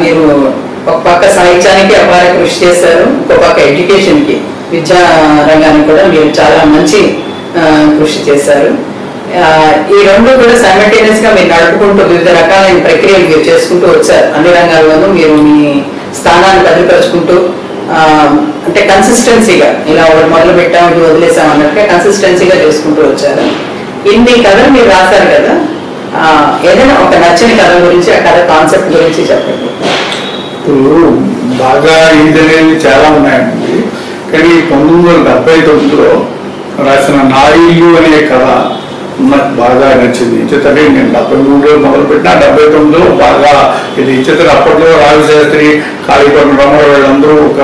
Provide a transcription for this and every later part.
మీరు ఒక పక్క సాహిత్యానికి అపార కృషి చేశారు, ఒక పక్క ఎడ్యుకేషన్కి విద్యా రంగానికి కూడా మీరు చాలా మంచి కృషి చేశారు. ఈ రెండు కూడా సైమల్టేనియస్గా మీరు నడుపుకుంటూ వివిధ రకాలైన ప్రక్రియలు మీరు చేసుకుంటూ వచ్చారు. అన్ని రంగాల్లోనూ మీరు మీ స్థానాన్ని భద్రపరుచుకుంటూ అంటే కన్సిస్టెన్సీగా ఇలా ఒకటి మొదలు పెట్టాం ఇది వదిలేసాం అన్నట్టుగా కన్సిస్టెన్సీగా చేసుకుంటూ వచ్చారు. ఇన్ని కథలు మీరు రాశారు కదా, ఏదైనా ఒక నచ్చని కథ గురించి, ఆ కథ కాన్సెప్ట్ గురించి చెప్పండి. ఇప్పుడు బాగా ఇదనేవి చాలా ఉన్నాయండి, కానీ 1979లో రాసిన నా ఇల్లు అనే కథ నాకు బాగా నచ్చింది. ఇచ్చతనే నేను 73లో మొదలుపెట్టిన 79లో బాగా ఇది ఇచ్చతని అప్పట్లో రాజశాస్త్రి, కాళీకొండ రామారావు వీళ్ళందరూ ఒక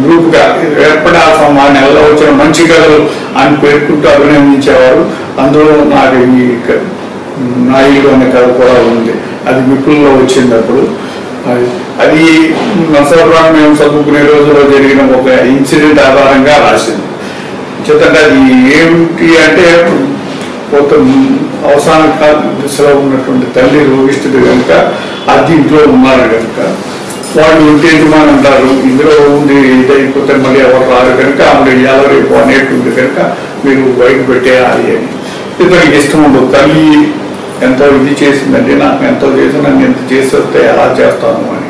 గ్రూప్గా ఏర్పడి ఆ నెలలో వచ్చిన మంచి కథలు అని పేర్కొంటూ అభినందించేవారు. అందులో నాకు ఈ నా ఇల్లు అనే కథ కూడా ఉంది. అది విపుల్లో వచ్చింది. అప్పుడు అది నరసరావు మేము చదువుకునే రోజుల్లో జరిగిన ఒక ఇన్సిడెంట్ ఆధారంగా రాసింది. చేతంటే అది ఏమిటి అంటే కొంత అవసాన దిశలో ఉన్నటువంటి తల్లి రోగిష్ఠుడు కనుక అది ఇంట్లో ఉన్నారు కనుక వాళ్ళు ఇంటేజమాని అంటారు, ఇందులో ఉండి ఇదైపోతే మళ్ళీ ఎవరు రారు కనుక ఆమె ఎవరైపు అనేటువంటి కనుక మీరు బయట పెట్టేయాలి అని. ఇతనికి ఇష్టం ఉండదు. తల్లి ఎంతో ఇది చేసిందంటే నాకు ఎంతో చేసి నన్ను ఎంత చేసి వస్తే ఎలా చేస్తాను అని.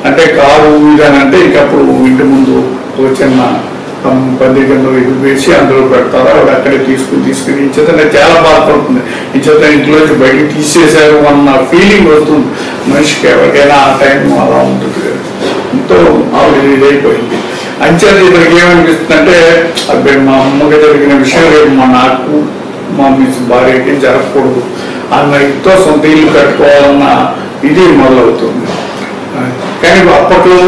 అంటే కారు ఇదనంటే ఇంకప్పుడు ఇంటి ముందు చిన్న పత్రికల్లో ఇది వేసి అందులో పెడతారు. ఆవిడ అక్కడే తీసుకుని ఇచ్చేత చాలా బాధపడుతుంది. ఇచ్చేత ఇంట్లోంచి బయటకు తీసేశారు అన్న ఫీలింగ్ వస్తుంది మనిషికి. ఎవరికైనా ఆ టైం అలా ఉంటుంది కదా. ఎంతో ఆవిడ ఇదైపోయింది. అంచేత ఇతనికి ఏమనిపిస్తుంది అంటే అబ్బాయి మా అమ్మకి జరిగిన విషయం రేపు నాకు మా మిస్ భార్యకి జరగకూడదు అన్న ఇతో సొంత ఇల్లు కట్టుకోవాలన్న ఇది మొదలవుతుంది. కానీ అప్పట్లో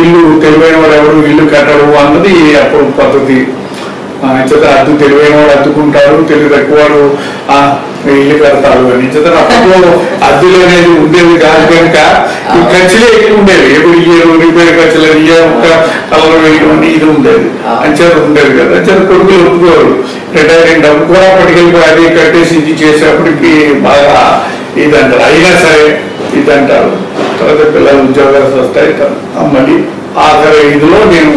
ఇల్లు తెలివైన వాడు ఎవరు ఇల్లు కట్టడు అన్నది అప్పుడు పద్ధతి. చేత అద్దు తెలివైన వాడు అద్దుకుంటారు, తెలివి తక్కువ వాడు ఇల్లు కడతారు అని. చేత అప్పట్లో అద్దులు అనేది ఉండేది కాదు కనుక ఈ ఖర్చులే ఎక్కువ ఉండేవి. ఎప్పుడు ఇయ్యరు రిపేర్ ఖర్చులు ఒక కలర్ వేయడం అని ఇది ఉండేది. అంచేత ఉండేది కదా. అంచేత కొడుకులు ఒప్పుకోరు. రిటైరింగ్ డబ్బు కూడా పట్టుకెళ్ళి అది కట్టేసి ఇది చేసేప్పటికి బాగా ఇది అంటారు. అయినా సరే ఇది అంటారు. తర్వాత పిల్లలు ఉద్యోగాలు వస్తాయి. మళ్ళీ ఆఖరి ఇదిలో నేను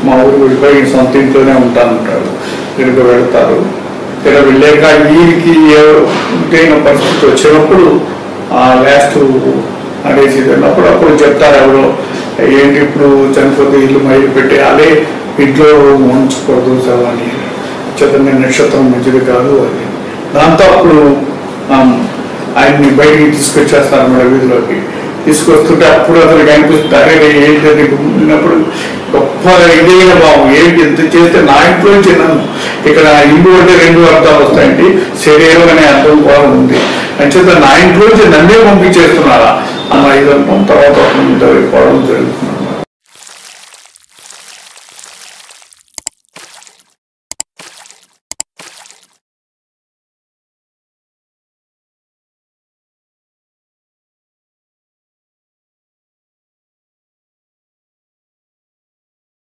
మా ఊరు వెళ్ళిపోయి సొంత ఇంట్లోనే ఉంటానంటాడు. తిరిగి వెళ్తారు. తిరిగి వెళ్ళాక వీరికి ఇంకైనా పరిస్థితి వచ్చినప్పుడు లాస్ట్ అనేసి వెళ్ళినప్పుడు అప్పుడు చెప్తారు ఎవరో ఏంటి ఇప్పుడు చనిపోతే ఇల్లు మైలు పెట్టేయాలి, ఇంట్లో ఉంచకూడదు అని. చదువు నక్షత్రం మంచిది కాదు అని. దాంతో అప్పుడు ఆయన్ని బయటికి తీసుకొచ్చేస్తారు మన వీధిలోకి. తీసుకొస్తుంటే అప్పుడు అతనికి అనిపిస్తుంది అరే ఏంటంటే ఉన్నప్పుడు గొప్ప ఇదైన భావం ఏంటి ఎంత చేస్తే నా ఇంట్లోంచి నన్ను ఇక్కడ ఇల్లు అంటే 2 అర్థాలు వస్తాయండి. శరీరం అనే అర్థం కూడా ఉంది. అంచేత నా ఇంట్లోంచి నన్నే పంపించేస్తున్నారా అన్న ఇదనుకోవడం తర్వాత పోవడం జరుగుతుంది.